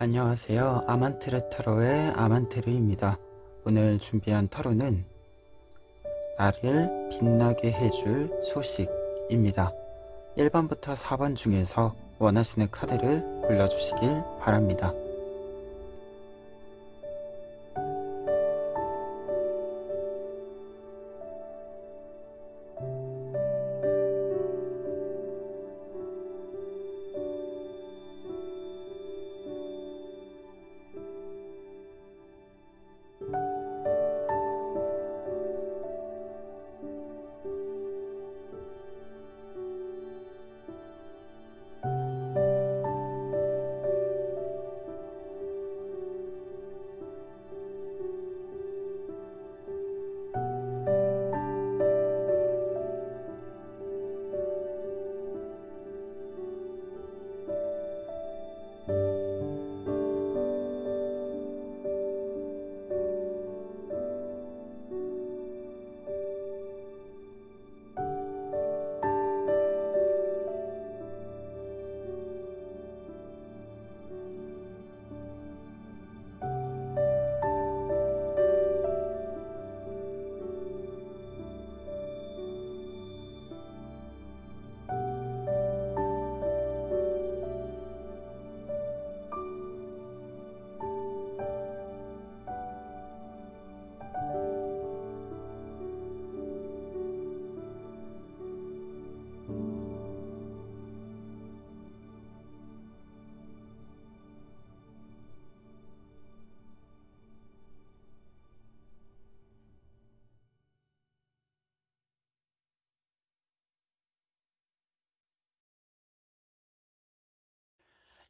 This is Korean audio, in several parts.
안녕하세요. 아만테르 타로의 아만테르입니다. 오늘 준비한 타로는 나를 빛나게 해줄 소식입니다. 1번부터 4번 중에서 원하시는 카드를 골라주시길 바랍니다.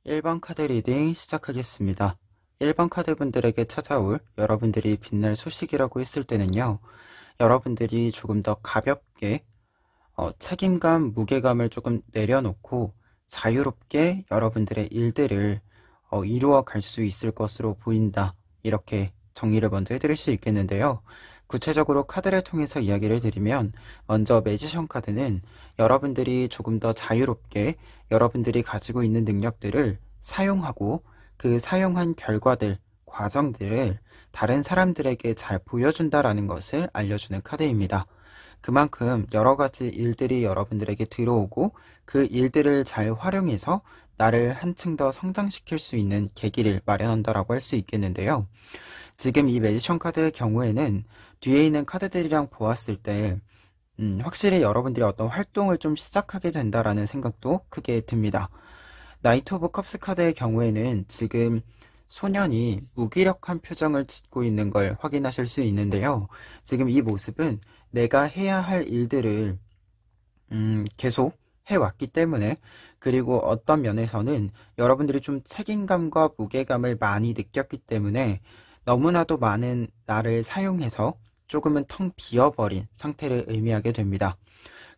일 번 카드 리딩 시작하겠습니다. 1번 카드 분들에게 찾아올 여러분들이 빛날 소식이라고 했을 때는요. 여러분들이 조금 더 가볍게 책임감, 무게감을 조금 내려놓고 자유롭게 여러분들의 일들을 이루어 갈 수 있을 것으로 보인다. 이렇게 정리를 먼저 해드릴 수 있겠는데요. 구체적으로 카드를 통해서 이야기를 드리면 먼저 매지션 카드는 여러분들이 조금 더 자유롭게 여러분들이 가지고 있는 능력들을 사용하고 그 사용한 결과들, 과정들을 다른 사람들에게 잘 보여준다라는 것을 알려주는 카드입니다. 그만큼 여러 가지 일들이 여러분들에게 들어오고 그 일들을 잘 활용해서 나를 한층 더 성장시킬 수 있는 계기를 마련한다라고 할 수 있겠는데요. 지금 이 매지션 카드의 경우에는 뒤에 있는 카드들이랑 보았을 때 확실히 여러분들이 어떤 활동을 좀 시작하게 된다라는 생각도 크게 듭니다. 나이트 오브 컵스 카드의 경우에는 지금 소년이 무기력한 표정을 짓고 있는 걸 확인하실 수 있는데요. 지금 이 모습은 내가 해야 할 일들을 계속 해왔기 때문에, 그리고 어떤 면에서는 여러분들이 좀 책임감과 무게감을 많이 느꼈기 때문에 너무나도 많은 나를 사용해서 조금은 텅 비어버린 상태를 의미하게 됩니다.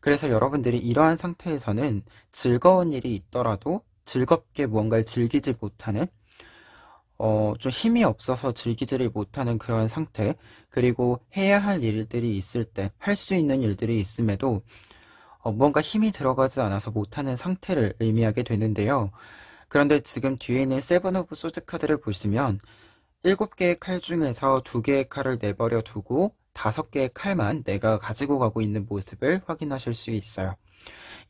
그래서 여러분들이 이러한 상태에서는 즐거운 일이 있더라도 즐겁게 무언가를 즐기지 못하는 좀 힘이 없어서 즐기지를 못하는 그런 상태, 그리고 해야 할 일들이 있을 때, 할 수 있는 일들이 있음에도 무언가 힘이 들어가지 않아서 못하는 상태를 의미하게 되는데요. 그런데 지금 뒤에 있는 세븐 오브 소드 카드를 보시면 7개의 칼 중에서 2개의 칼을 내버려 두고 5개의 칼만 내가 가지고 가고 있는 모습을 확인하실 수 있어요.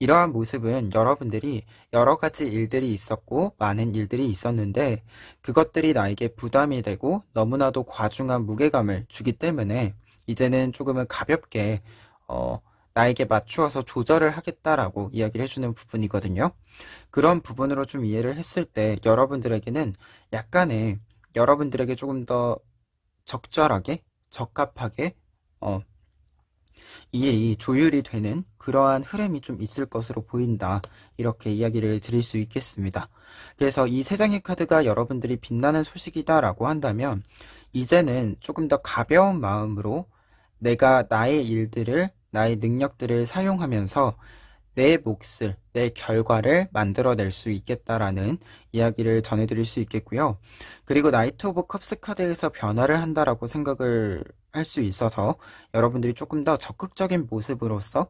이러한 모습은 여러분들이 여러 가지 일들이 있었고 많은 일들이 있었는데 그것들이 나에게 부담이 되고 너무나도 과중한 무게감을 주기 때문에 이제는 조금은 가볍게 나에게 맞추어서 조절을 하겠다라고 이야기를 해주는 부분이거든요. 그런 부분으로 좀 이해를 했을 때 여러분들에게는 약간의 여러분들에게 조금 더 적절하게 적합하게 이 일이 조율이 되는 그러한 흐름이 좀 있을 것으로 보인다, 이렇게 이야기를 드릴 수 있겠습니다. 그래서 이 세 장의 카드가 여러분들이 빛나는 소식이다 라고 한다면 이제는 조금 더 가벼운 마음으로 내가 나의 일들을, 나의 능력들을 사용하면서 내 몫을, 내 결과를 만들어낼 수 있겠다라는 이야기를 전해드릴 수 있겠고요. 그리고 나이트 오브 컵스 카드에서 변화를 한다라고 생각을 할 수 있어서 여러분들이 조금 더 적극적인 모습으로서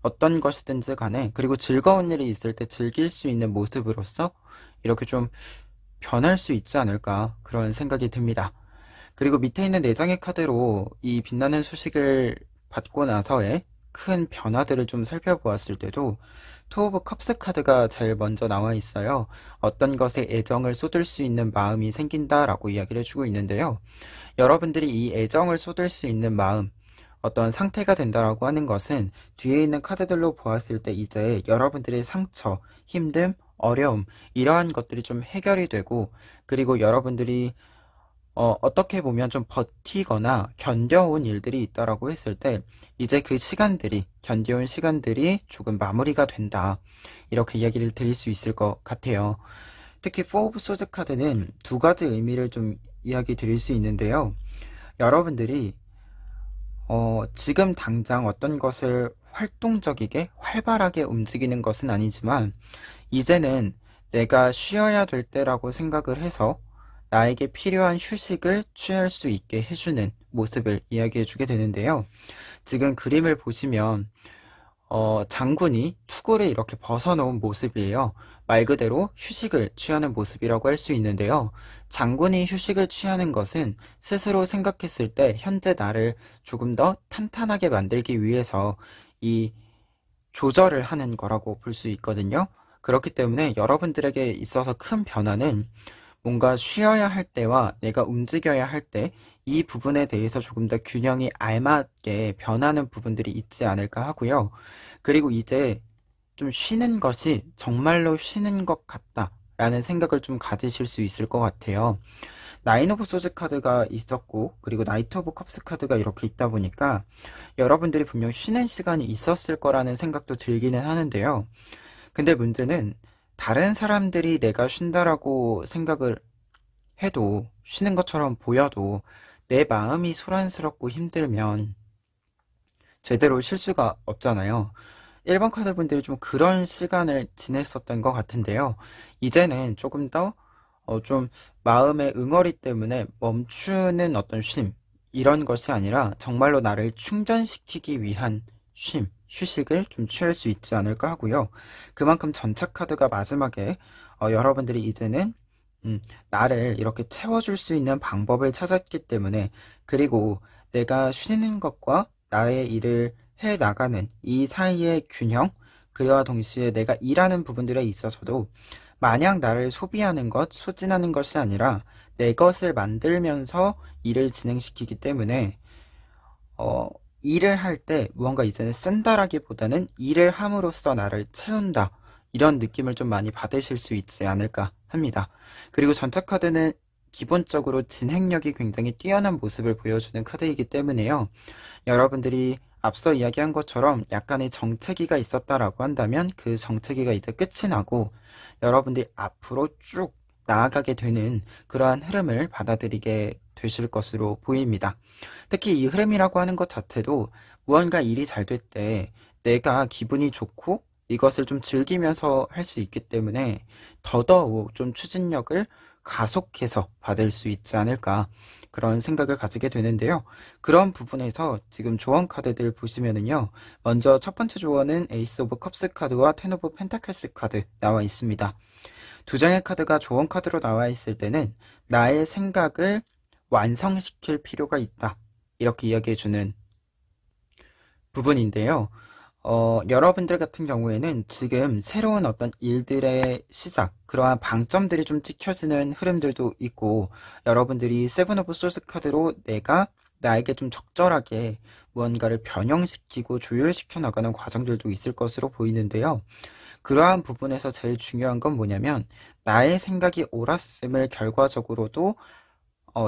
어떤 것이든지 간에, 그리고 즐거운 일이 있을 때 즐길 수 있는 모습으로서 이렇게 좀 변할 수 있지 않을까 그런 생각이 듭니다. 그리고 밑에 있는 4장의 카드로 이 빛나는 소식을 받고 나서의 큰 변화들을 좀 살펴보았을 때도 투 오브 컵스 카드가 제일 먼저 나와 있어요. 어떤 것에 애정을 쏟을 수 있는 마음이 생긴다라고 이야기를 해주고 있는데요. 여러분들이 이 애정을 쏟을 수 있는 마음, 어떤 상태가 된다라고 하는 것은 뒤에 있는 카드들로 보았을 때 이제 여러분들의 상처, 힘듦, 어려움 이러한 것들이 좀 해결이 되고, 그리고 여러분들이 어떻게 보면 좀 버티거나 견뎌온 일들이 있다라고 했을 때 이제 그 시간들이 견뎌온 시간들이 조금 마무리가 된다, 이렇게 이야기를 드릴 수 있을 것 같아요. 특히 4 오브 소드 카드는 두 가지 의미를 좀 이야기 드릴 수 있는데요. 여러분들이 지금 당장 어떤 것을 활동적이게 활발하게 움직이는 것은 아니지만 이제는 내가 쉬어야 될 때라고 생각을 해서 나에게 필요한 휴식을 취할 수 있게 해주는 모습을 이야기해 주게 되는데요. 지금 그림을 보시면 장군이 투구를 이렇게 벗어놓은 모습이에요. 말 그대로 휴식을 취하는 모습이라고 할 수 있는데요. 장군이 휴식을 취하는 것은 스스로 생각했을 때 현재 나를 조금 더 탄탄하게 만들기 위해서 이 조절을 하는 거라고 볼 수 있거든요. 그렇기 때문에 여러분들에게 있어서 큰 변화는 뭔가 쉬어야 할 때와 내가 움직여야 할 때 이 부분에 대해서 조금 더 균형이 알맞게 변하는 부분들이 있지 않을까 하고요. 그리고 이제 좀 쉬는 것이 정말로 쉬는 것 같다라는 생각을 좀 가지실 수 있을 것 같아요. 나인 오브 소즈 카드가 있었고 그리고 나이트 오브 컵스 카드가 이렇게 있다 보니까 여러분들이 분명 쉬는 시간이 있었을 거라는 생각도 들기는 하는데요. 근데 문제는 다른 사람들이 내가 쉰다라고 생각을 해도, 쉬는 것처럼 보여도 내 마음이 소란스럽고 힘들면 제대로 쉴 수가 없잖아요. 1번 카드 분들이 좀 그런 시간을 지냈었던 것 같은데요. 이제는 조금 더 좀 마음의 응어리 때문에 멈추는 어떤 쉼, 이런 것이 아니라 정말로 나를 충전시키기 위한 쉼, 휴식을 좀 취할 수 있지 않을까 하고요. 그만큼 전차 카드가 마지막에 여러분들이 이제는 나를 이렇게 채워줄 수 있는 방법을 찾았기 때문에, 그리고 내가 쉬는 것과 나의 일을 해 나가는 이 사이의 균형, 그와 동시에 내가 일하는 부분들에 있어서도 마냥 나를 소비하는 것, 소진하는 것이 아니라 내 것을 만들면서 일을 진행시키기 때문에 어, 일을 할 때 무언가 이제는 쓴다라기보다는 일을 함으로써 나를 채운다, 이런 느낌을 좀 많이 받으실 수 있지 않을까 합니다. 그리고 전차 카드는 기본적으로 진행력이 굉장히 뛰어난 모습을 보여주는 카드이기 때문에요. 여러분들이 앞서 이야기한 것처럼 약간의 정체기가 있었다라고 한다면 그 정체기가 이제 끝이 나고 여러분들이 앞으로 쭉 나아가게 되는 그러한 흐름을 받아들이게 되실 것으로 보입니다. 특히 이 흐름이라고 하는 것 자체도 무언가 일이 잘 될 때 내가 기분이 좋고 이것을 좀 즐기면서 할 수 있기 때문에 더더욱 좀 추진력을 가속해서 받을 수 있지 않을까, 그런 생각을 가지게 되는데요. 그런 부분에서 지금 조언 카드들 보시면은요, 먼저 첫 번째 조언은 에이스 오브 컵스 카드와 텐 오브 펜타클스 카드 나와 있습니다. 두 장의 카드가 조언 카드로 나와 있을 때는 나의 생각을 완성시킬 필요가 있다, 이렇게 이야기해주는 부분인데요. 여러분들 같은 경우에는 지금 새로운 어떤 일들의 시작, 그러한 방점들이 좀 찍혀지는 흐름들도 있고, 여러분들이 세븐 오브 소스 카드로 내가 나에게 좀 적절하게 무언가를 변형시키고 조율시켜 나가는 과정들도 있을 것으로 보이는데요. 그러한 부분에서 제일 중요한 건 뭐냐면 나의 생각이 옳았음을 결과적으로도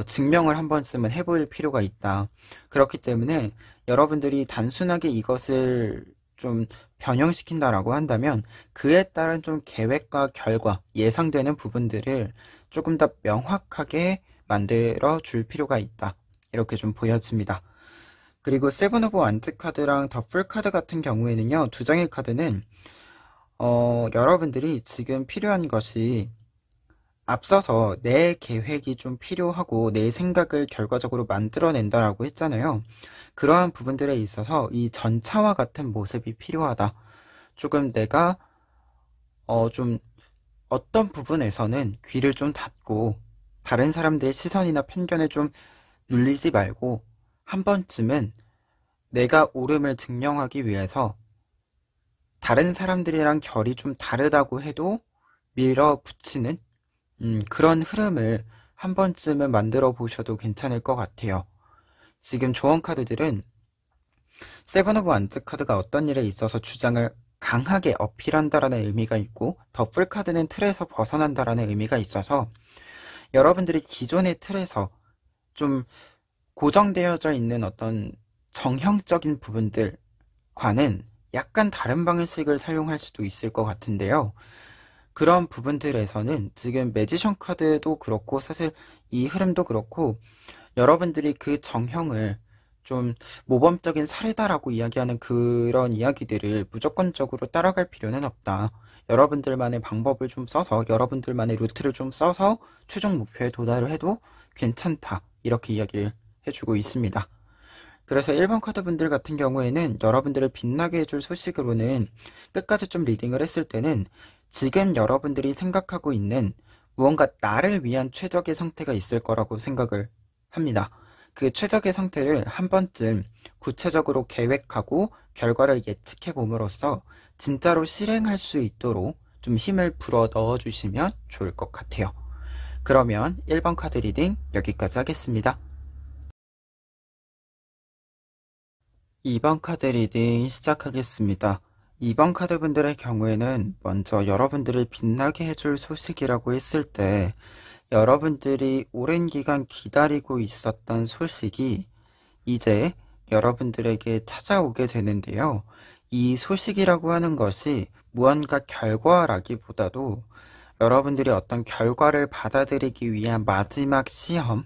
증명을 한 번쯤은 해볼 필요가 있다. 그렇기 때문에 여러분들이 단순하게 이것을 좀 변형시킨다라고 한다면 그에 따른 좀 계획과 결과, 예상되는 부분들을 조금 더 명확하게 만들어 줄 필요가 있다, 이렇게 좀 보여집니다. 그리고 세븐 오브 완즈 카드랑 더풀 카드 같은 경우에는요, 두 장의 카드는 여러분들이 지금 필요한 것이, 앞서서 내 계획이 좀 필요하고 내 생각을 결과적으로 만들어낸다라고 했잖아요. 그러한 부분들에 있어서 이 전차와 같은 모습이 필요하다. 조금 내가 좀 어떤 부분에서는 귀를 좀 닫고 다른 사람들의 시선이나 편견에 좀 눌리지 말고 한 번쯤은 내가 옳음을 증명하기 위해서 다른 사람들이랑 결이 좀 다르다고 해도 밀어붙이는 그런 흐름을 한 번쯤은 만들어 보셔도 괜찮을 것 같아요. 지금 조언 카드들은 세븐 오브 완즈 카드가 어떤 일에 있어서 주장을 강하게 어필한다라는 의미가 있고, 더풀 카드는 틀에서 벗어난다라는 의미가 있어서 여러분들이 기존의 틀에서 좀 고정되어져 있는 어떤 정형적인 부분들과는 약간 다른 방식을 사용할 수도 있을 것 같은데요. 그런 부분들에서는 지금 매지션 카드도 그렇고 사실 이 흐름도 그렇고 여러분들이 그 정형을 좀 모범적인 사례다라고 이야기하는 그런 이야기들을 무조건적으로 따라갈 필요는 없다. 여러분들만의 방법을 좀 써서 여러분들만의 루트를 좀 써서 최종 목표에 도달을 해도 괜찮다. 이렇게 이야기를 해주고 있습니다. 그래서 1번 카드 분들 같은 경우에는 여러분들을 빛나게 해줄 소식으로는 끝까지 좀 리딩을 했을 때는 지금 여러분들이 생각하고 있는 무언가 나를 위한 최적의 상태가 있을 거라고 생각을 합니다. 그 최적의 상태를 한 번쯤 구체적으로 계획하고 결과를 예측해 봄으로써 진짜로 실행할 수 있도록 좀 힘을 불어 넣어 주시면 좋을 것 같아요. 그러면 1번 카드 리딩 여기까지 하겠습니다. 2번 카드 리딩 시작하겠습니다. 2번 카드 분들의 경우에는 먼저 여러분들을 빛나게 해줄 소식이라고 했을 때 여러분들이 오랜 기간 기다리고 있었던 소식이 이제 여러분들에게 찾아오게 되는데요. 이 소식이라고 하는 것이 무언가 결과라기보다도 여러분들이 어떤 결과를 받아들이기 위한 마지막 시험,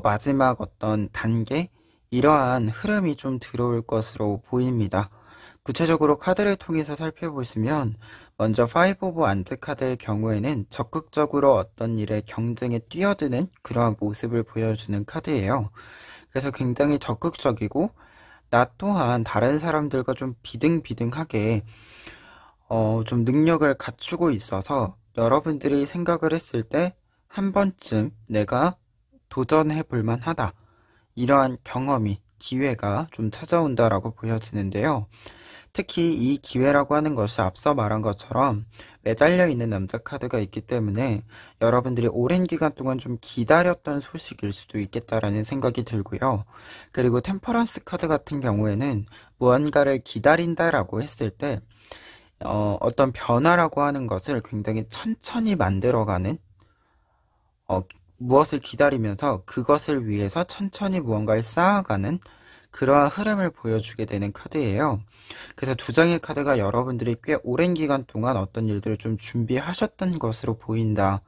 마지막 어떤 단계, 이러한 흐름이 좀 들어올 것으로 보입니다. 구체적으로 카드를 통해서 살펴보시면 먼저 5 오브 완즈 카드의 경우에는 적극적으로 어떤 일에 경쟁에 뛰어드는 그러한 모습을 보여주는 카드예요. 그래서 굉장히 적극적이고 나 또한 다른 사람들과 좀 비등비등하게 좀 능력을 갖추고 있어서 여러분들이 생각을 했을 때 한 번쯤 내가 도전해 볼 만하다. 이러한 경험이, 기회가 좀 찾아온다라고 보여지는데요. 특히 이 기회라고 하는 것이 앞서 말한 것처럼 매달려 있는 남자 카드가 있기 때문에 여러분들이 오랜 기간 동안 좀 기다렸던 소식일 수도 있겠다라는 생각이 들고요. 그리고 템퍼런스 카드 같은 경우에는 무언가를 기다린다라고 했을 때 어떤 변화라고 하는 것을 굉장히 천천히 만들어가는 무엇을 기다리면서 그것을 위해서 천천히 무언가를 쌓아가는 그러한 흐름을 보여주게 되는 카드예요. 그래서 두 장의 카드가 여러분들이 꽤 오랜 기간 동안 어떤 일들을 좀 준비하셨던 것으로 보인다.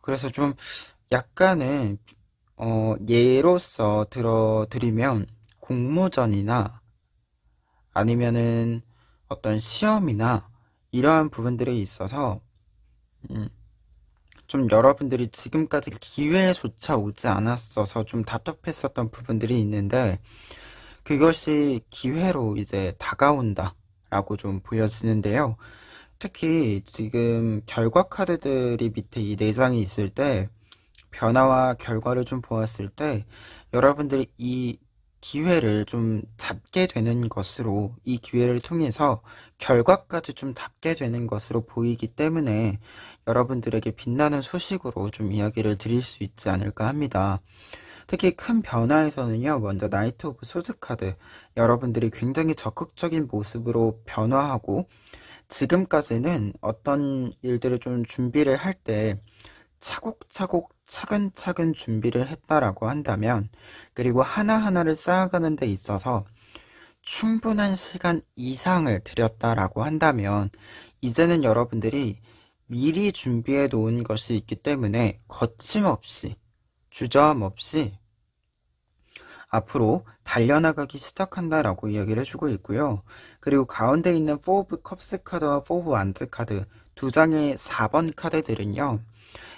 그래서 좀 약간은 예로서 들어드리면 공모전이나 아니면은 어떤 시험이나 이러한 부분들에 있어서 좀 여러분들이 지금까지 기회조차 오지 않았어서 좀 답답했었던 부분들이 있는데 그것이 기회로 이제 다가온다 라고 좀 보여지는데요. 특히 지금 결과 카드들이 밑에 이 4장이 있을 때 변화와 결과를 좀 보았을 때 여러분들이 이 기회를 좀 잡게 되는 것으로 이 기회를 통해서 결과까지 좀 잡게 되는 것으로 보이기 때문에 여러분들에게 빛나는 소식으로 좀 이야기를 드릴 수 있지 않을까 합니다. 특히 큰 변화에서는요, 먼저 나이트 오브 소드 카드, 여러분들이 굉장히 적극적인 모습으로 변화하고 지금까지는 어떤 일들을 좀 준비를 할 때 차곡차곡 차근차근 준비를 했다라고 한다면, 그리고 하나하나를 쌓아가는 데 있어서 충분한 시간 이상을 들였다라고 한다면 이제는 여러분들이 미리 준비해 놓은 것이 있기 때문에 거침없이 주저함 없이 앞으로 달려나가기 시작한다라고 이야기를 해주고 있고요. 그리고 가운데 있는 4 오브 컵스 카드와 4 오브 완즈 카드 두 장의 4번 카드들은요.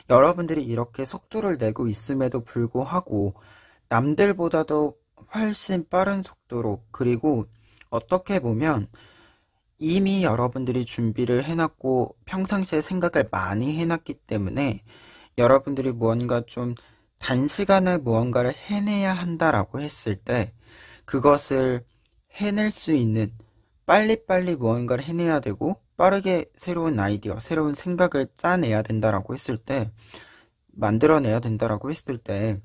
여러분들이 이렇게 속도를 내고 있음에도 불구하고 남들보다도 훨씬 빠른 속도로, 그리고 어떻게 보면 이미 여러분들이 준비를 해놨고 평상시에 생각을 많이 해놨기 때문에 여러분들이 무언가 좀 단시간에 무언가를 해내야 한다라고 했을 때 그것을 해낼 수 있는 빨리빨리 무언가를 해내야 되고 빠르게 새로운 아이디어, 새로운 생각을 짜내야 된다라고 했을 때 만들어내야 된다라고 했을 때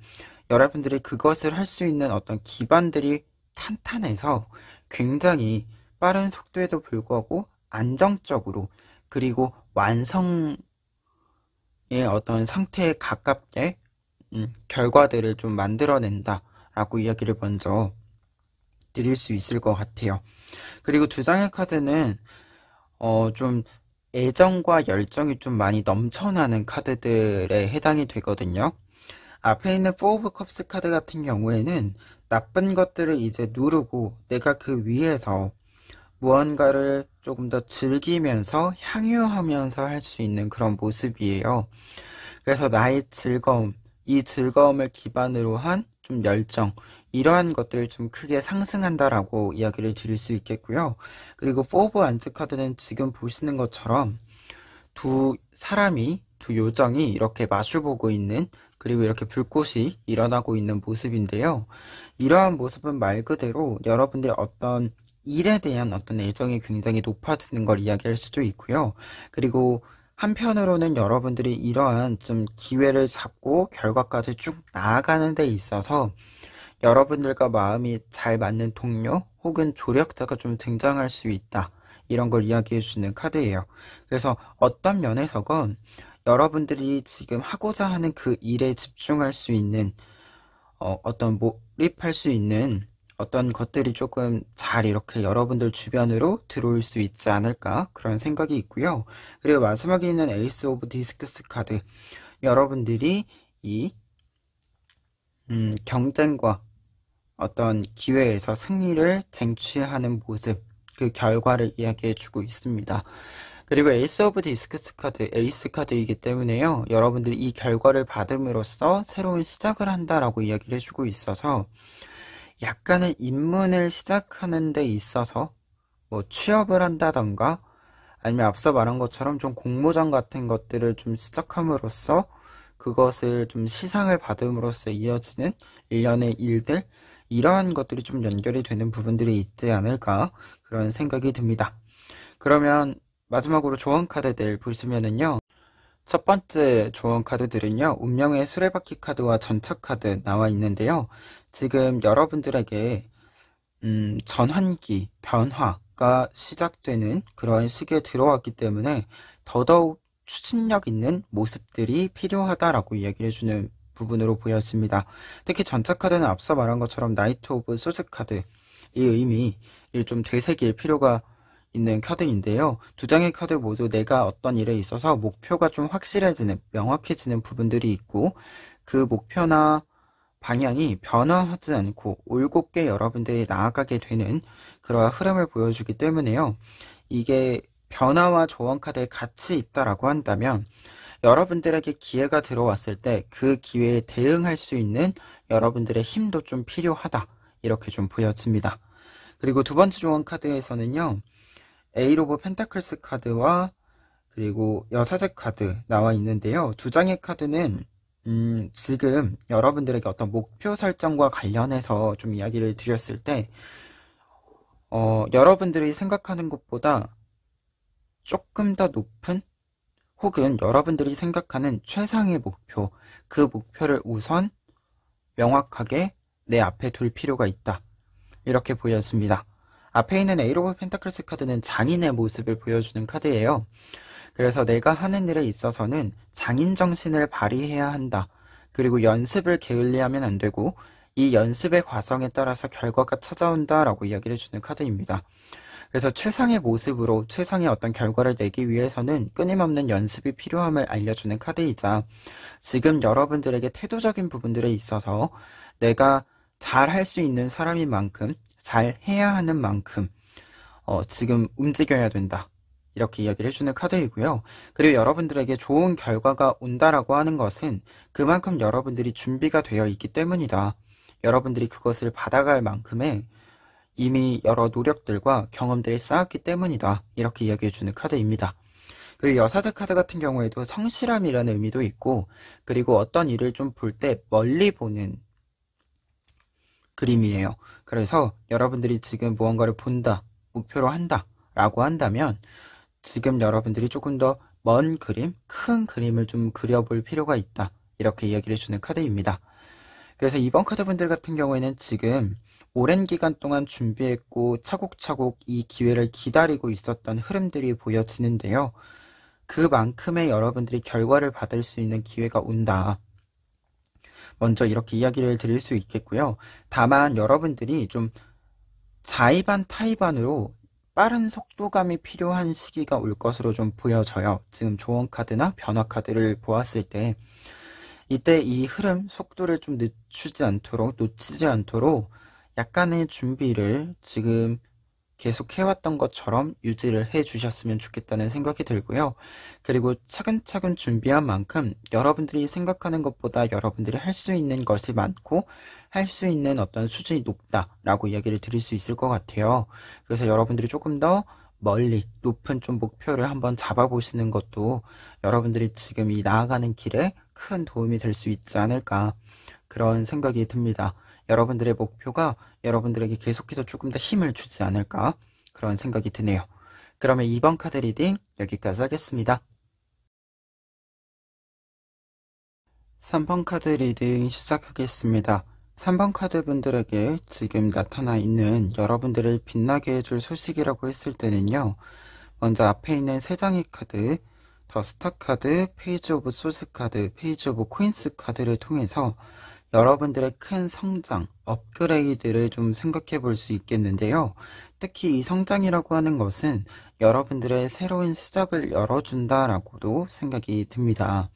여러분들이 그것을 할 수 있는 어떤 기반들이 탄탄해서 굉장히 빠른 속도에도 불구하고 안정적으로 그리고 완성의 어떤 상태에 가깝게 결과들을 좀 만들어낸다라고 이야기를 먼저 드릴 수 있을 것 같아요. 그리고 두 장의 카드는 좀 애정과 열정이 좀 많이 넘쳐나는 카드들에 해당이 되거든요. 앞에 있는 포 오브 컵스 카드 같은 경우에는 나쁜 것들을 이제 누르고 내가 그 위에서 무언가를 조금 더 즐기면서 향유하면서 할 수 있는 그런 모습이에요. 그래서 나의 즐거움, 이 즐거움을 기반으로 한 좀 열정, 이러한 것들을 좀 크게 상승한다라고 이야기를 드릴 수 있겠고요. 그리고 포 오브 완즈 카드는 지금 보시는 것처럼 두 사람이, 두 요정이 이렇게 마주보고 있는, 그리고 이렇게 불꽃이 일어나고 있는 모습인데요. 이러한 모습은 말 그대로 여러분들의 어떤 일에 대한 어떤 애정이 굉장히 높아지는 걸 이야기할 수도 있고요. 그리고 한편으로는 여러분들이 이러한 좀 기회를 잡고 결과까지 쭉 나아가는 데 있어서 여러분들과 마음이 잘 맞는 동료 혹은 조력자가 좀 등장할 수 있다. 이런 걸 이야기해 주는 카드예요. 그래서 어떤 면에서건 여러분들이 지금 하고자 하는 그 일에 집중할 수 있는 어떤 몰입할 수 있는 어떤 것들이 조금 잘 이렇게 여러분들 주변으로 들어올 수 있지 않을까 그런 생각이 있고요. 그리고 마지막에 있는 에이스 오브 디스크스 카드, 여러분들이 이 경쟁과 어떤 기회에서 승리를 쟁취하는 모습, 그 결과를 이야기해주고 있습니다. 그리고 에이스 오브 디스크스 카드, 에이스 카드이기 때문에요. 여러분들이 이 결과를 받음으로써 새로운 시작을 한다라고 이야기를 해주고 있어서 약간의 입문을 시작하는 데 있어서 뭐 취업을 한다던가 아니면 앞서 말한 것처럼 좀 공모전 같은 것들을 좀 시작함으로써 그것을 좀 시상을 받음으로써 이어지는 일련의 일들, 이러한 것들이 좀 연결이 되는 부분들이 있지 않을까 그런 생각이 듭니다. 그러면 마지막으로 조언 카드들 보시면은요. 첫 번째 조언 카드들은요. 운명의 수레바퀴 카드와 전차 카드 나와 있는데요. 지금 여러분들에게 전환기, 변화가 시작되는 그런 시기에 들어왔기 때문에 더더욱 추진력 있는 모습들이 필요하다라고 이야기를 해주는 부분으로 보여집니다. 특히 전차 카드는 앞서 말한 것처럼 나이트 오브 소드 카드, 이 의미를 좀 되새길 필요가 있는 카드인데요. 두 장의 카드 모두 내가 어떤 일에 있어서 목표가 좀 확실해지는, 명확해지는 부분들이 있고 그 목표나 방향이 변화하지 않고 올곧게 여러분들이 나아가게 되는 그러한 흐름을 보여주기 때문에요. 이게 변화와 조언 카드에 같이 있다라고 한다면 여러분들에게 기회가 들어왔을 때 그 기회에 대응할 수 있는 여러분들의 힘도 좀 필요하다. 이렇게 좀 보여집니다. 그리고 두 번째 조언 카드에서는요. 에잇 오브 펜타클스 카드와 그리고 여사제 카드 나와 있는데요. 두 장의 카드는 지금 여러분들에게 어떤 목표 설정과 관련해서 좀 이야기를 드렸을 때 여러분들이 생각하는 것보다 조금 더 높은 혹은 여러분들이 생각하는 최상의 목표, 그 목표를 우선 명확하게 내 앞에 둘 필요가 있다. 이렇게 보여집니다. 앞에 있는 에잇 오브 펜타클스 카드는 장인의 모습을 보여주는 카드예요. 그래서 내가 하는 일에 있어서는 장인 정신을 발휘해야 한다. 그리고 연습을 게을리하면 안 되고 이 연습의 과정에 따라서 결과가 찾아온다라고 이야기를 해주는 카드입니다. 그래서 최상의 모습으로 최상의 어떤 결과를 내기 위해서는 끊임없는 연습이 필요함을 알려주는 카드이자 지금 여러분들에게 태도적인 부분들에 있어서 내가 잘 할 수 있는 사람인 만큼 잘 해야 하는 만큼 지금 움직여야 된다. 이렇게 이야기를 해주는 카드이고요. 그리고 여러분들에게 좋은 결과가 온다라고 하는 것은 그만큼 여러분들이 준비가 되어 있기 때문이다. 여러분들이 그것을 받아갈 만큼의 이미 여러 노력들과 경험들이 쌓았기 때문이다. 이렇게 이야기해주는 카드입니다. 그리고 여사제 카드 같은 경우에도 성실함이라는 의미도 있고, 그리고 어떤 일을 좀 볼 때 멀리 보는 그림이에요. 그래서 여러분들이 지금 무언가를 본다, 목표로 한다 라고 한다면 지금 여러분들이 조금 더 먼 그림, 큰 그림을 좀 그려볼 필요가 있다. 이렇게 이야기를 해주는 카드입니다. 그래서 이번 카드분들 같은 경우에는 지금 오랜 기간 동안 준비했고 차곡차곡 이 기회를 기다리고 있었던 흐름들이 보여지는데요. 그만큼의 여러분들이 결과를 받을 수 있는 기회가 온다. 먼저 이렇게 이야기를 드릴 수 있겠고요. 다만 여러분들이 좀 자의반 타의반으로 빠른 속도감이 필요한 시기가 올 것으로 좀 보여져요. 지금 조언 카드나 변화 카드를 보았을 때 이때 이 흐름 속도를 좀 놓치지 않도록 약간의 준비를 지금 계속 해왔던 것처럼 유지를 해 주셨으면 좋겠다는 생각이 들고요. 그리고 차근차근 준비한 만큼 여러분들이 생각하는 것보다 여러분들이 할 수 있는 것이 많고 할 수 있는 어떤 수준이 높다라고 이야기를 드릴 수 있을 것 같아요. 그래서 여러분들이 조금 더 멀리 높은 좀 목표를 한번 잡아보시는 것도 여러분들이 지금 이 나아가는 길에 큰 도움이 될 수 있지 않을까 그런 생각이 듭니다. 여러분들의 목표가 여러분들에게 계속해서 조금 더 힘을 주지 않을까 그런 생각이 드네요. 그러면 2번 카드 리딩 여기까지 하겠습니다. 3번 카드 리딩 시작하겠습니다. 3번 카드 분들에게 지금 나타나 있는 여러분들을 빛나게 해줄 소식이라고 했을 때는요. 먼저 앞에 있는 3장의 카드, 더 스타 카드, 페이지 오브 소스 카드, 페이지 오브 코인스 카드를 통해서 여러분들의 큰 성장, 업그레이드를 좀 생각해 볼 수 있겠는데요. 특히 이 성장이라고 하는 것은 여러분들의 새로운 시작을 열어준다라고도 생각이 듭니다.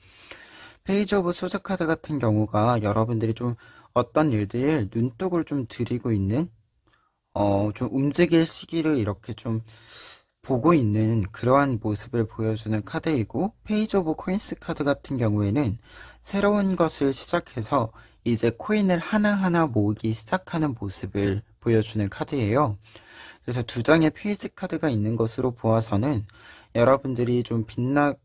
페이지 오브 소스 카드 같은 경우가 여러분들이 좀 어떤 일들을 눈독을 좀 들이고 있는 좀 움직일 시기를 이렇게 좀 보고 있는 그러한 모습을 보여주는 카드이고, 페이지 오브 코인스 카드 같은 경우에는 새로운 것을 시작해서 이제 코인을 하나하나 모으기 시작하는 모습을 보여주는 카드예요. 그래서 2장의 페이지 카드가 있는 것으로 보아서는 여러분들이 좀 빛나는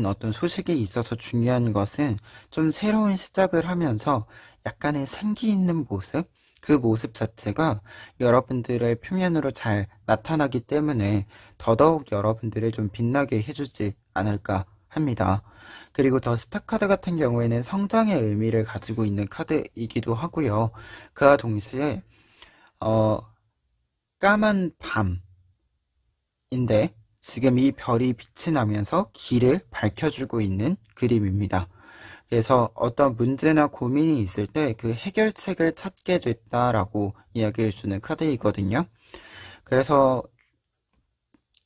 어떤 소식이 있어서 중요한 것은 좀 새로운 시작을 하면서 약간의 생기 있는 모습, 그 모습 자체가 여러분들의 표면으로 잘 나타나기 때문에 더더욱 여러분들을 좀 빛나게 해주지 않을까 합니다. 그리고 더 스타 카드 같은 경우에는 성장의 의미를 가지고 있는 카드이기도 하고요. 그와 동시에 까만 밤인데 지금 이 별이 빛이 나면서 길을 밝혀주고 있는 그림입니다. 그래서 어떤 문제나 고민이 있을 때 그 해결책을 찾게 됐다라고 이야기해주는 카드이거든요. 그래서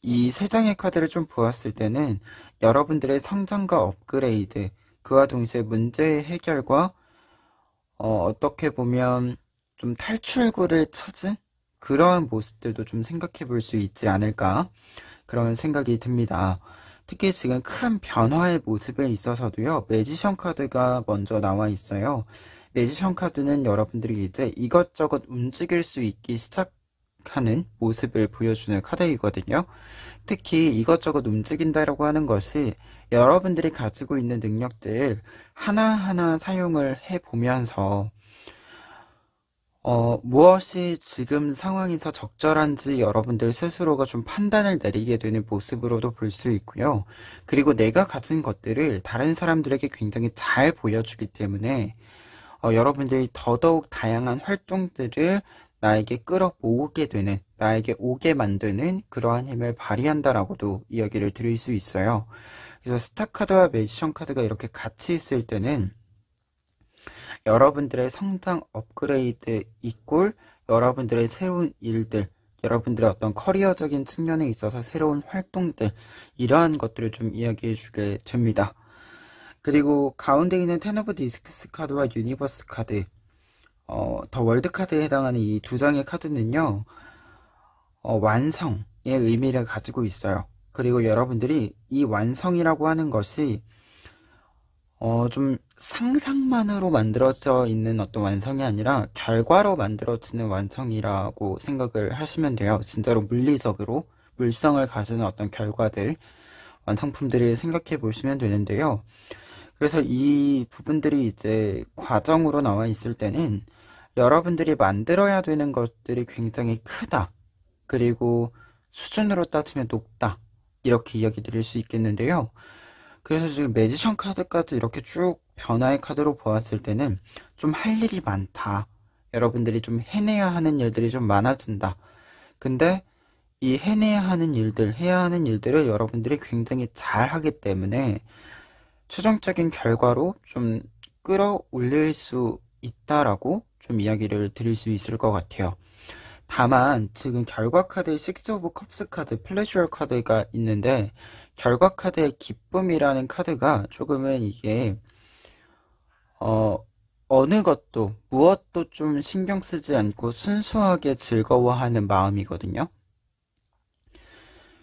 이 3장의 카드를 좀 보았을 때는 여러분들의 성장과 업그레이드, 그와 동시에 문제의 해결과 어떻게 보면 좀 탈출구를 찾은 그러한 모습들도 좀 생각해 볼 수 있지 않을까 그런 생각이 듭니다. 특히 지금 큰 변화의 모습에 있어서도요, 매지션 카드가 먼저 나와 있어요. 매지션 카드는 여러분들이 이제 이것저것 움직일 수 있기 시작하는 모습을 보여주는 카드이거든요. 특히 이것저것 움직인다라고 하는 것이 여러분들이 가지고 있는 능력들을 하나하나 사용을 해보면서 무엇이 지금 상황에서 적절한지 여러분들 스스로가 좀 판단을 내리게 되는 모습으로도 볼 수 있고요. 그리고 내가 가진 것들을 다른 사람들에게 굉장히 잘 보여주기 때문에 여러분들이 더더욱 다양한 활동들을 나에게 끌어모으게 되는, 나에게 오게 만드는 그러한 힘을 발휘한다라고도 이야기를 드릴 수 있어요. 그래서 스타 카드와 매지션 카드가 이렇게 같이 있을 때는 여러분들의 성장 업그레이드 이꼴 여러분들의 새로운 일들, 여러분들의 어떤 커리어적인 측면에 있어서 새로운 활동들, 이러한 것들을 좀 이야기해 주게 됩니다. 그리고 가운데 있는 텐 오브 디스크스 카드와 유니버스 카드, 더 월드 카드에 해당하는 이 2장의 카드는요, 완성의 의미를 가지고 있어요. 그리고 여러분들이 이 완성이라고 하는 것이 좀 상상만으로 만들어져 있는 어떤 완성이 아니라 결과로 만들어지는 완성이라고 생각을 하시면 돼요. 진짜로 물리적으로 물성을 가지는 어떤 결과들, 완성품들을 생각해 보시면 되는데요. 그래서 이 부분들이 이제 과정으로 나와 있을 때는 여러분들이 만들어야 되는 것들이 굉장히 크다. 그리고 수준으로 따지면 높다. 이렇게 이야기 드릴 수 있겠는데요. 그래서 지금 매지션 카드까지 이렇게 쭉 변화의 카드로 보았을 때는 좀 할 일이 많다. 여러분들이 좀 해내야 하는 일들이 좀 많아진다. 근데 이 해내야 하는 일들, 해야 하는 일들을 여러분들이 굉장히 잘 하기 때문에 최종적인 결과로 좀 끌어올릴 수 있다라고 좀 이야기를 드릴 수 있을 것 같아요. 다만 지금 결과 카드 식스 오브 컵스 카드 플래주얼 카드가 있는데 결과 카드의 기쁨이라는 카드가 조금은 이게 어 어느 것도 무엇도 좀 신경 쓰지 않고 순수하게 즐거워하는 마음이거든요.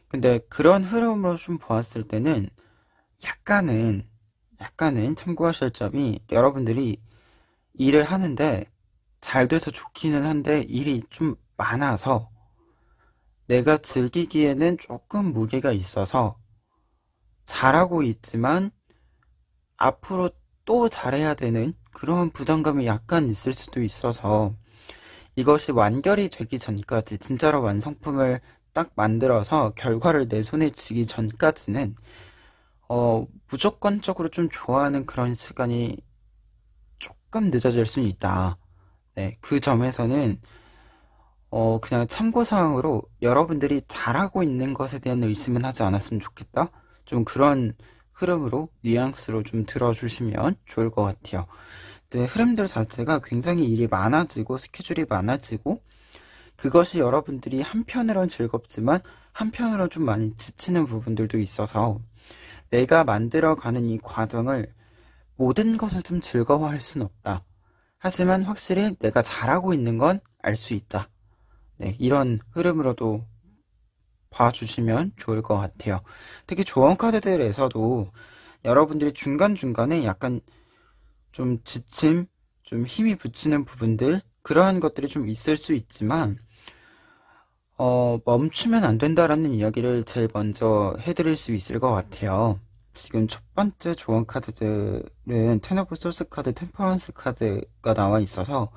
근데 그런 흐름으로 좀 보았을 때는 약간은 참고하실 점이 여러분들이 일을 하는데 잘 돼서 좋기는 한데 일이 좀 많아서 내가 즐기기에는 조금 무게가 있어서 잘하고 있지만 앞으로 또 잘해야 되는 그런 부담감이 약간 있을 수도 있어서 이것이 완결이 되기 전까지 진짜로 완성품을 딱 만들어서 결과를 내 손에 쥐기 전까지는 무조건적으로 좀 좋아하는 그런 시간이 조금 늦어질 수는 있다. 네, 그 점에서는 그냥 참고사항으로 여러분들이 잘하고 있는 것에 대한 의심은 하지 않았으면 좋겠다. 좀 그런 흐름으로, 뉘앙스로 좀 들어주시면 좋을 것 같아요. 이제 흐름들 자체가 굉장히 일이 많아지고 스케줄이 많아지고 그것이 여러분들이 한편으론 즐겁지만 한편으론 좀 많이 지치는 부분들도 있어서 내가 만들어가는 이 과정을 모든 것을 좀 즐거워할 수는 없다. 하지만 확실히 내가 잘하고 있는 건 알 수 있다. 네, 이런 흐름으로도 봐주시면 좋을 것 같아요. 특히 조언 카드들에서도 여러분들이 중간중간에 약간 좀 지침, 좀 힘이 붙이는 부분들, 그러한 것들이 좀 있을 수 있지만, 멈추면 안 된다라는 이야기를 제일 먼저 해드릴 수 있을 것 같아요. 지금 첫 번째 조언 카드들은 텐 오브 소스 카드, 템퍼런스 카드가 나와 있어서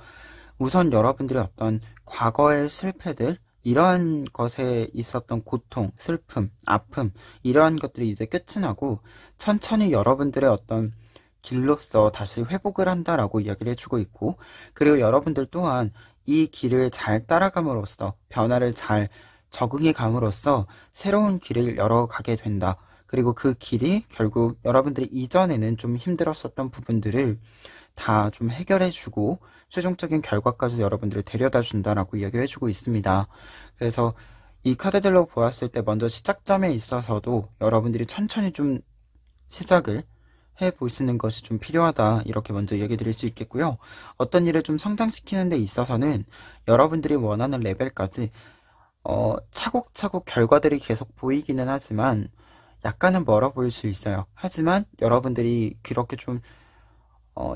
우선 여러분들의 어떤 과거의 실패들, 이러한 것에 있었던 고통, 슬픔, 아픔, 이러한 것들이 이제 끝이 나고 천천히 여러분들의 어떤 길로서 다시 회복을 한다라고 이야기를 해주고 있고, 그리고 여러분들 또한 이 길을 잘 따라감으로써 변화를 잘 적응해 감으로써 새로운 길을 열어가게 된다. 그리고 그 길이 결국 여러분들이 이전에는 좀 힘들었었던 부분들을 다 좀 해결해주고 최종적인 결과까지 여러분들을 데려다 준다라고 이야기를 해주고 있습니다. 그래서 이 카드들로 보았을 때 먼저 시작점에 있어서도 여러분들이 천천히 좀 시작을 해보시는 것이 좀 필요하다, 이렇게 먼저 이야기 드릴 수 있겠고요. 어떤 일을 좀 성장시키는 데 있어서는 여러분들이 원하는 레벨까지 차곡차곡 결과들이 계속 보이기는 하지만 약간은 멀어 보일 수 있어요. 하지만 여러분들이 그렇게 좀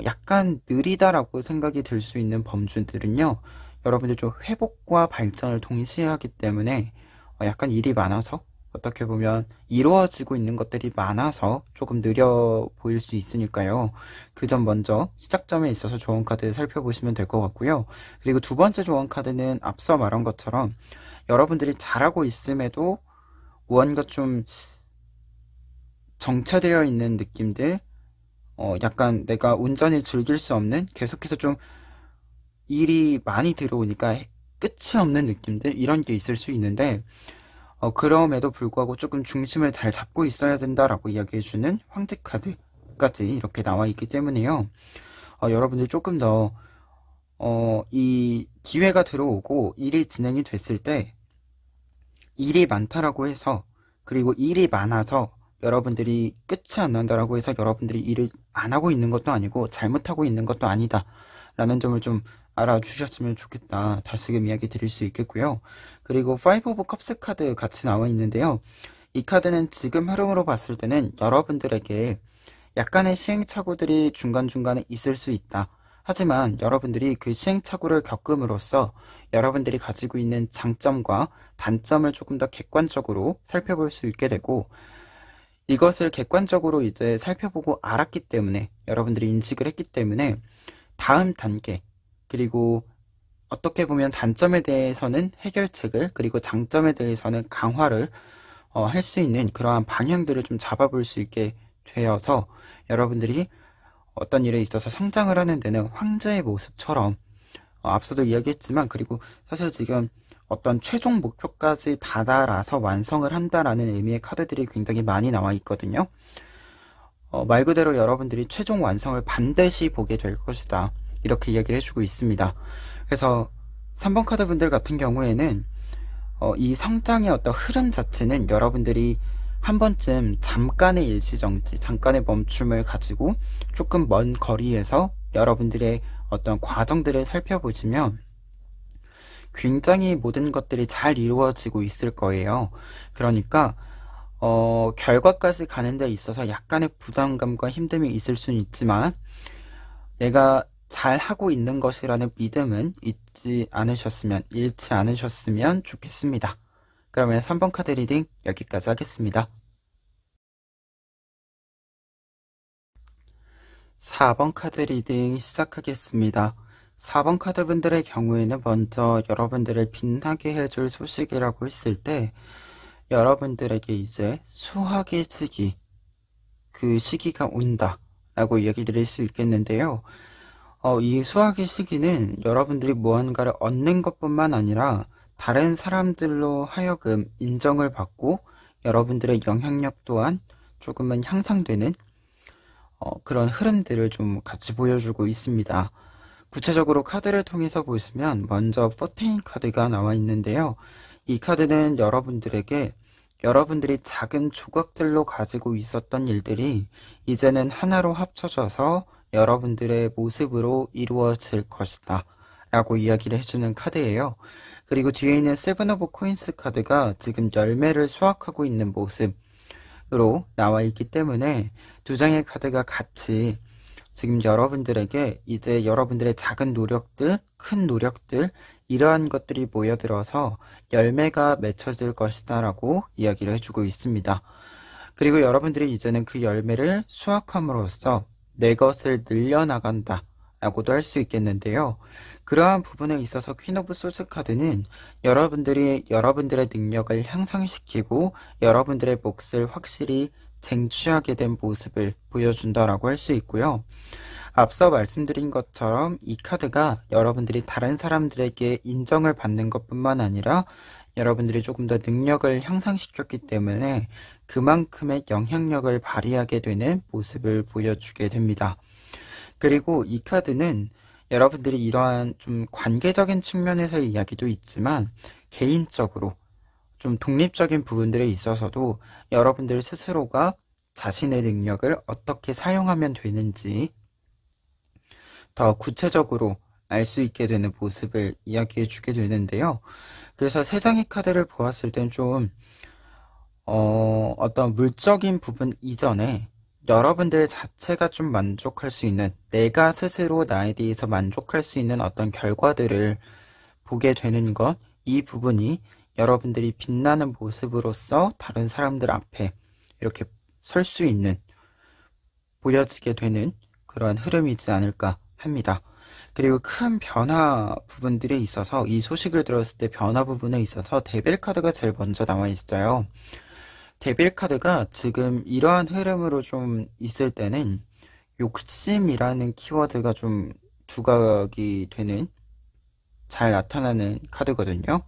약간 느리다라고 생각이 들 수 있는 범주들은요, 여러분들 좀 회복과 발전을 동시에 하기 때문에 약간 일이 많아서 어떻게 보면 이루어지고 있는 것들이 많아서 조금 느려 보일 수 있으니까요. 그 점 먼저 시작점에 있어서 조언 카드 살펴보시면 될 것 같고요. 그리고 두 번째 조언 카드는 앞서 말한 것처럼 여러분들이 잘하고 있음에도 무언가 좀 정체되어 있는 느낌들, 약간 내가 온전히 즐길 수 없는, 계속해서 좀 일이 많이 들어오니까 끝이 없는 느낌들, 이런 게 있을 수 있는데, 그럼에도 불구하고 조금 중심을 잘 잡고 있어야 된다라고 이야기해주는 황제 카드까지 이렇게 나와 있기 때문에요. 여러분들 조금 더, 이 기회가 들어오고 일이 진행이 됐을 때, 일이 많다라고 해서, 그리고 일이 많아서 여러분들이 끝이 안 난다라고 해서 여러분들이 일을 안 하고 있는 것도 아니고 잘못하고 있는 것도 아니다 라는 점을 좀 알아주셨으면 좋겠다, 다시금 이야기 드릴 수 있겠고요. 그리고 5 오브 컵스 카드 같이 나와 있는데요, 이 카드는 지금 흐름으로 봤을 때는 여러분들에게 약간의 시행착오들이 중간중간에 있을 수 있다. 하지만 여러분들이 그 시행착오를 겪음으로써 여러분들이 가지고 있는 장점과 단점을 조금 더 객관적으로 살펴볼 수 있게 되고, 이것을 객관적으로 이제 살펴보고 알았기 때문에, 여러분들이 인식을 했기 때문에 다음 단계, 그리고 어떻게 보면 단점에 대해서는 해결책을, 그리고 장점에 대해서는 강화를 할 수 있는 그러한 방향들을 좀 잡아볼 수 있게 되어서, 여러분들이 어떤 일에 있어서 성장을 하는 데는 황제의 모습처럼, 앞서도 이야기했지만, 그리고 사실 지금 어떤 최종 목표까지 다다라서 완성을 한다라는 의미의 카드들이 굉장히 많이 나와 있거든요. 말 그대로 여러분들이 최종 완성을 반드시 보게 될 것이다, 이렇게 이야기를 해주고 있습니다. 그래서 3번 카드 분들 같은 경우에는 이 성장의 어떤 흐름 자체는 여러분들이 한 번쯤 잠깐의 일시정지, 잠깐의 멈춤을 가지고 조금 먼 거리에서 여러분들의 어떤 과정들을 살펴보시면 굉장히 모든 것들이 잘 이루어지고 있을 거예요. 그러니까 결과까지 가는 데 있어서 약간의 부담감과 힘듦이 있을 수는 있지만, 내가 잘 하고 있는 것이라는 믿음은 잃지 않으셨으면 좋겠습니다. 그러면 3번 카드 리딩 여기까지 하겠습니다. 4번 카드 리딩 시작하겠습니다. 4번 카드 분들의 경우에는 먼저 여러분들을 빛나게 해줄 소식이라고 했을 때, 여러분들에게 이제 수학의 시기, 그 시기가 온다 라고 이야기 드릴 수 있겠는데요. 이 수학의 시기는 여러분들이 무언가를 얻는 것뿐만 아니라 다른 사람들로 하여금 인정을 받고 여러분들의 영향력 또한 조금은 향상되는 그런 흐름들을 좀 같이 보여주고 있습니다. 구체적으로 카드를 통해서 보시면 먼저 포테인 카드가 나와 있는데요. 이 카드는 여러분들에게 여러분들이 작은 조각들로 가지고 있었던 일들이 이제는 하나로 합쳐져서 여러분들의 모습으로 이루어질 것이다 라고 이야기를 해주는 카드예요. 그리고 뒤에 있는 세븐 오브 코인스 카드가 지금 열매를 수확하고 있는 모습으로 나와 있기 때문에 두 장의 카드가 같이 지금 여러분들에게 이제 여러분들의 작은 노력들, 큰 노력들, 이러한 것들이 모여들어서 열매가 맺혀질 것이다 라고 이야기를 해주고 있습니다. 그리고 여러분들이 이제는 그 열매를 수확함으로써 내 것을 늘려나간다 라고도 할 수 있겠는데요. 그러한 부분에 있어서 퀸 오브 소스 카드는 여러분들이 여러분들의 능력을 향상시키고 여러분들의 몫을 확실히 쟁취하게 된 모습을 보여준다라고 할 수 있고요. 앞서 말씀드린 것처럼 이 카드가 여러분들이 다른 사람들에게 인정을 받는 것뿐만 아니라 여러분들이 조금 더 능력을 향상시켰기 때문에 그만큼의 영향력을 발휘하게 되는 모습을 보여주게 됩니다. 그리고 이 카드는 여러분들이 이러한 좀 관계적인 측면에서의 이야기도 있지만, 개인적으로 좀 독립적인 부분들에 있어서도 여러분들 스스로가 자신의 능력을 어떻게 사용하면 되는지 더 구체적으로 알 수 있게 되는 모습을 이야기해 주게 되는데요. 그래서 세 장의 카드를 보았을 땐 좀 어떤 물적인 부분 이전에 여러분들 자체가 좀 만족할 수 있는, 내가 스스로 나에 대해서 만족할 수 있는 어떤 결과들을 보게 되는 것, 이 부분이 여러분들이 빛나는 모습으로서 다른 사람들 앞에 이렇게 설 수 있는, 보여지게 되는 그러한 흐름이지 않을까 합니다. 그리고 큰 변화 부분들에 있어서, 이 소식을 들었을 때 변화 부분에 있어서 데빌 카드가 제일 먼저 나와 있어요. 데빌 카드가 지금 이러한 흐름으로 좀 있을 때는 욕심이라는 키워드가 좀 두각이 되는, 잘 나타나는 카드거든요.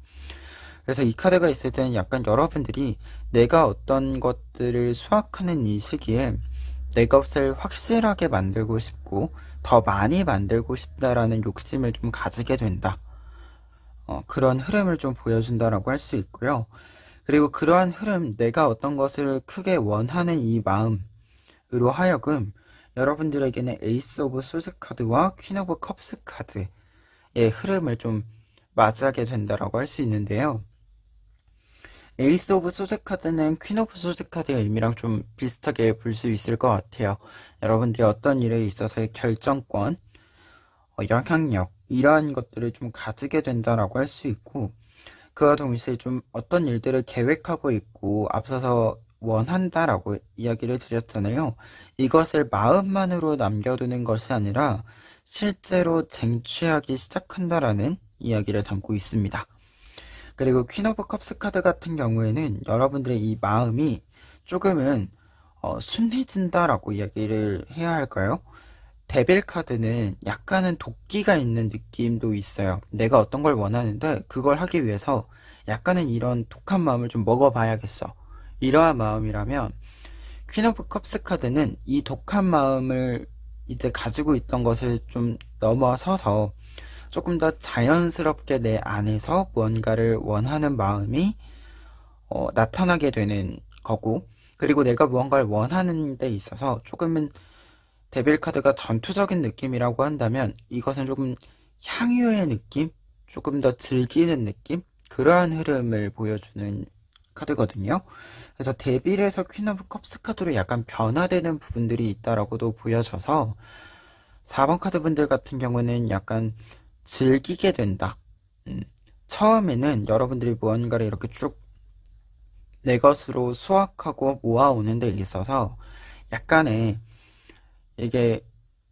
그래서 이 카드가 있을 때는 약간 여러분들이 내가 어떤 것들을 수확하는 이 시기에 내 것을 확실하게 만들고 싶고 더 많이 만들고 싶다라는 욕심을 좀 가지게 된다. 그런 흐름을 좀 보여준다라고 할 수 있고요. 그리고 그러한 흐름, 내가 어떤 것을 크게 원하는 이 마음으로 하여금 여러분들에게는 에이스 오브 소스 카드와 퀸 오브 컵스 카드의 흐름을 좀 맞이하게 된다라고 할 수 있는데요. 에이스 오브 소드 카드는 퀸 오브 소드 카드의 의미랑 좀 비슷하게 볼 수 있을 것 같아요. 여러분들이 어떤 일에 있어서의 결정권, 영향력, 이러한 것들을 좀 가지게 된다라고 할 수 있고, 그와 동시에 좀 어떤 일들을 계획하고 있고 앞서서 원한다라고 이야기를 드렸잖아요. 이것을 마음만으로 남겨두는 것이 아니라 실제로 쟁취하기 시작한다라는 이야기를 담고 있습니다. 그리고 퀸 오브 컵스 카드 같은 경우에는 여러분들의 이 마음이 조금은 순해진다라고 이야기를 해야 할까요? 데빌 카드는 약간은 도끼가 있는 느낌도 있어요. 내가 어떤 걸 원하는데 그걸 하기 위해서 약간은 이런 독한 마음을 좀 먹어봐야겠어. 이러한 마음이라면 퀸 오브 컵스 카드는 이 독한 마음을 이제 가지고 있던 것을 좀 넘어서서 조금 더 자연스럽게 내 안에서 무언가를 원하는 마음이 나타나게 되는 거고, 그리고 내가 무언가를 원하는 데 있어서 조금은 데빌 카드가 전투적인 느낌이라고 한다면 이것은 조금 향유의 느낌? 조금 더 즐기는 느낌? 그러한 흐름을 보여주는 카드거든요. 그래서 데빌에서 퀸 오브 컵스 카드로 약간 변화되는 부분들이 있다라고도 보여져서 4번 카드 분들 같은 경우는 약간 즐기게 된다. 처음에는 여러분들이 무언가를 이렇게 쭉 내 것으로 수확하고 모아오는 데 있어서 약간의 이게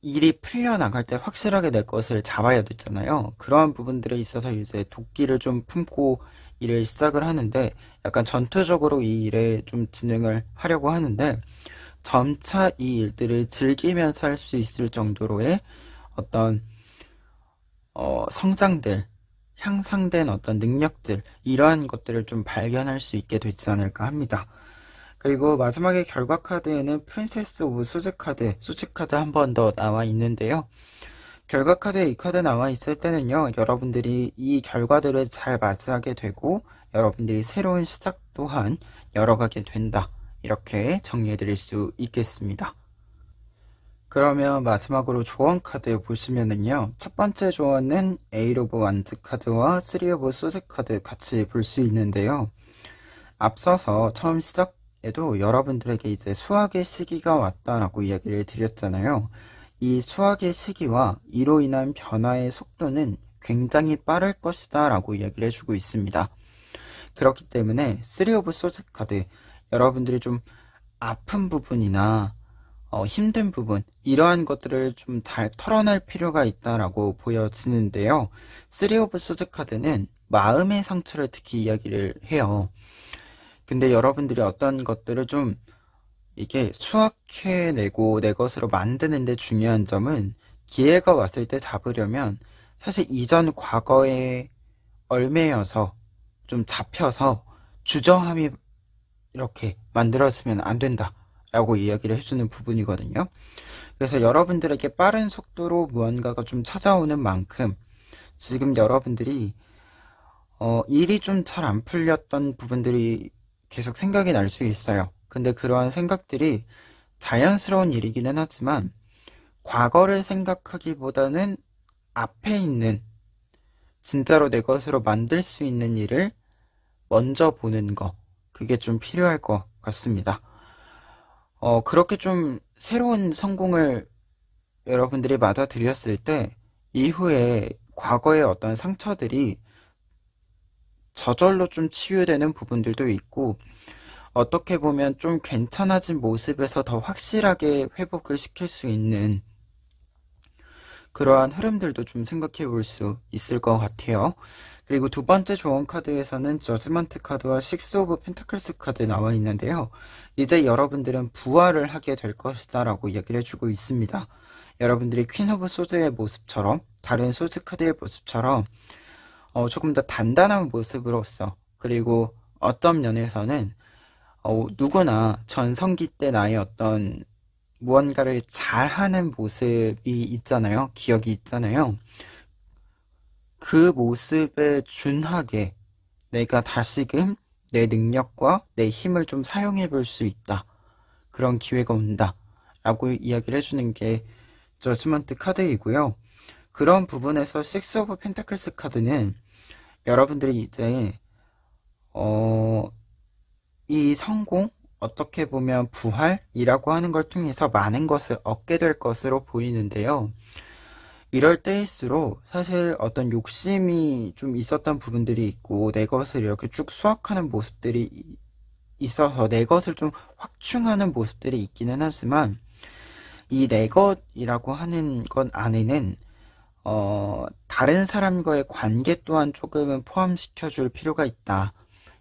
일이 풀려나갈 때 확실하게 내 것을 잡아야 되잖아요. 그러한 부분들에 있어서 이제 도끼를 좀 품고 일을 시작을 하는데 약간 전투적으로 이 일에 좀 진행을 하려고 하는데 점차 이 일들을 즐기면서 할 수 있을 정도로의 어떤 성장들, 향상된 어떤 능력들, 이러한 것들을 좀 발견할 수 있게 되지 않을까 합니다. 그리고 마지막에 결과 카드에는 프린세스 오브 소즈 카드, 소즈 카드 한 번 더 나와 있는데요. 결과 카드에 이 카드 나와 있을 때는요, 여러분들이 이 결과들을 잘 맞이하게 되고, 여러분들이 새로운 시작 또한 열어가게 된다. 이렇게 정리해 드릴 수 있겠습니다. 그러면 마지막으로 조언 카드 보시면은요, 첫 번째 조언은 8 오브 완즈 카드와 3 오브 소즈 카드 같이 볼 수 있는데요. 앞서서 처음 시작에도 여러분들에게 이제 수학의 시기가 왔다라고 이야기를 드렸잖아요. 이 수학의 시기와 이로 인한 변화의 속도는 굉장히 빠를 것이다 라고 이야기를 해주고 있습니다. 그렇기 때문에 3 오브 소즈 카드, 여러분들이 좀 아픈 부분이나 힘든 부분, 이러한 것들을 좀 잘 털어낼 필요가 있다라고 보여지는데요. 3 오브 소드 카드는 마음의 상처를 특히 이야기를 해요. 근데 여러분들이 어떤 것들을 좀 이게 수확해내고 내 것으로 만드는데 중요한 점은 기회가 왔을 때 잡으려면 사실 이전 과거에 얽매여서 좀 잡혀서 주저함이 이렇게 만들어지면 안 된다 라고 이야기를 해주는 부분이거든요. 그래서 여러분들에게 빠른 속도로 무언가가 좀 찾아오는 만큼 지금 여러분들이 일이 좀 잘 안 풀렸던 부분들이 계속 생각이 날 수 있어요. 근데 그러한 생각들이 자연스러운 일이기는 하지만 과거를 생각하기보다는 앞에 있는 진짜로 내 것으로 만들 수 있는 일을 먼저 보는 거, 그게 좀 필요할 것 같습니다. 그렇게 좀 새로운 성공을 여러분들이 맞아들였을 때 이후에 과거의 어떤 상처들이 저절로 좀 치유되는 부분들도 있고, 어떻게 보면 좀 괜찮아진 모습에서 더 확실하게 회복을 시킬 수 있는 그러한 흐름들도 좀 생각해 볼 수 있을 것 같아요. 그리고 두 번째 조언 카드에서는 저지먼트 카드와 식스 오브 펜타클스 카드 나와 있는데요. 이제 여러분들은 부활을 하게 될 것이다 라고 이야기를 해주고 있습니다. 여러분들이 퀸 오브 소즈의 모습처럼, 다른 소즈 카드의 모습처럼 조금 더 단단한 모습으로서, 그리고 어떤 면에서는 누구나 전성기 때 나의 어떤 무언가를 잘하는 모습이 있잖아요. 기억이 있잖아요. 그 모습에 준하게 내가 다시금 내 능력과 내 힘을 좀 사용해 볼 수 있다. 그런 기회가 온다. 라고 이야기를 해주는 게 저지먼트 카드이고요. 그런 부분에서 식스 오브 펜타클스 카드는 여러분들이 이제 이 성공, 어떻게 보면 부활이라고 하는 걸 통해서 많은 것을 얻게 될 것으로 보이는데요. 이럴 때일수록 사실 어떤 욕심이 좀 있었던 부분들이 있고 내 것을 이렇게 쭉 수확하는 모습들이 있어서 내 것을 좀 확충하는 모습들이 있기는 하지만 이 내 것이라고 하는 것 안에는 다른 사람과의 관계 또한 조금은 포함시켜 줄 필요가 있다.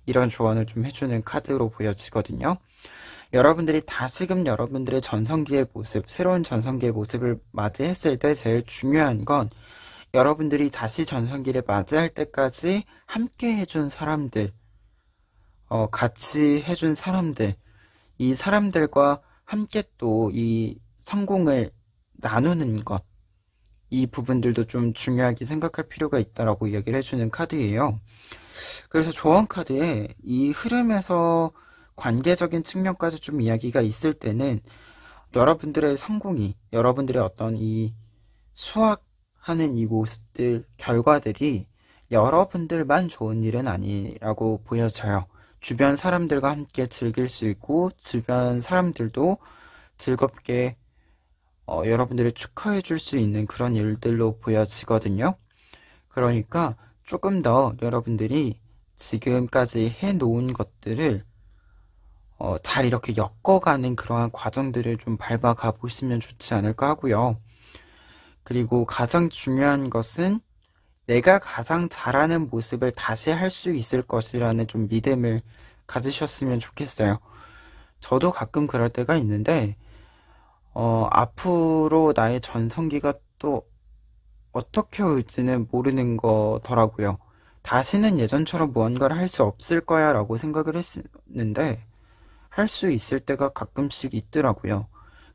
이런 조언을 좀 해주는 카드로 보여지거든요. 여러분들이 다시금 여러분들의 전성기의 모습, 새로운 전성기의 모습을 맞이했을 때 제일 중요한 건 여러분들이 다시 전성기를 맞이할 때까지 함께 해준 사람들, 같이 해준 사람들, 이 사람들과 함께 또 이 성공을 나누는 것, 이 부분들도 좀 중요하게 생각할 필요가 있다라고 이야기를 해주는 카드예요. 그래서 조언 카드에 이 흐름에서 관계적인 측면까지 좀 이야기가 있을 때는 여러분들의 성공이, 여러분들의 어떤 이 수확하는 이 모습들, 결과들이 여러분들만 좋은 일은 아니라고 보여져요. 주변 사람들과 함께 즐길 수 있고 주변 사람들도 즐겁게 여러분들을 축하해 줄 수 있는 그런 일들로 보여지거든요. 그러니까 조금 더 여러분들이 지금까지 해놓은 것들을 잘 이렇게 엮어가는 그러한 과정들을 좀 밟아가 보시면 좋지 않을까 하고요. 그리고 가장 중요한 것은 내가 가장 잘하는 모습을 다시 할 수 있을 것이라는 좀 믿음을 가지셨으면 좋겠어요. 저도 가끔 그럴 때가 있는데 앞으로 나의 전성기가 또 어떻게 올지는 모르는 거더라고요. 다시는 예전처럼 무언가를 할 수 없을 거야 라고 생각을 했는데 할 수 있을 때가 가끔씩 있더라고요.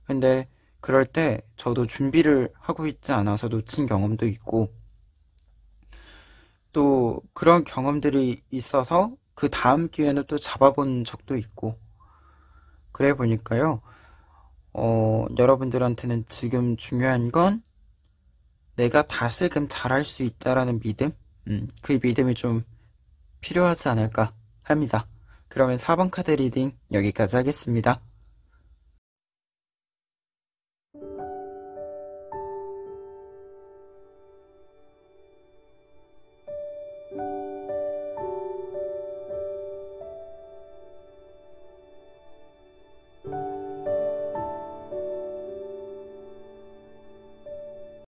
근데 그럴 때 저도 준비를 하고 있지 않아서 놓친 경험도 있고 또 그런 경험들이 있어서 그 다음 기회는 또 잡아본 적도 있고 그래 보니까요. 여러분들한테는 지금 중요한 건 내가 다시금 잘할 수 있다라는 믿음? 그 믿음이 좀 필요하지 않을까 합니다. 그러면 4번 카드 리딩 여기까지 하겠습니다.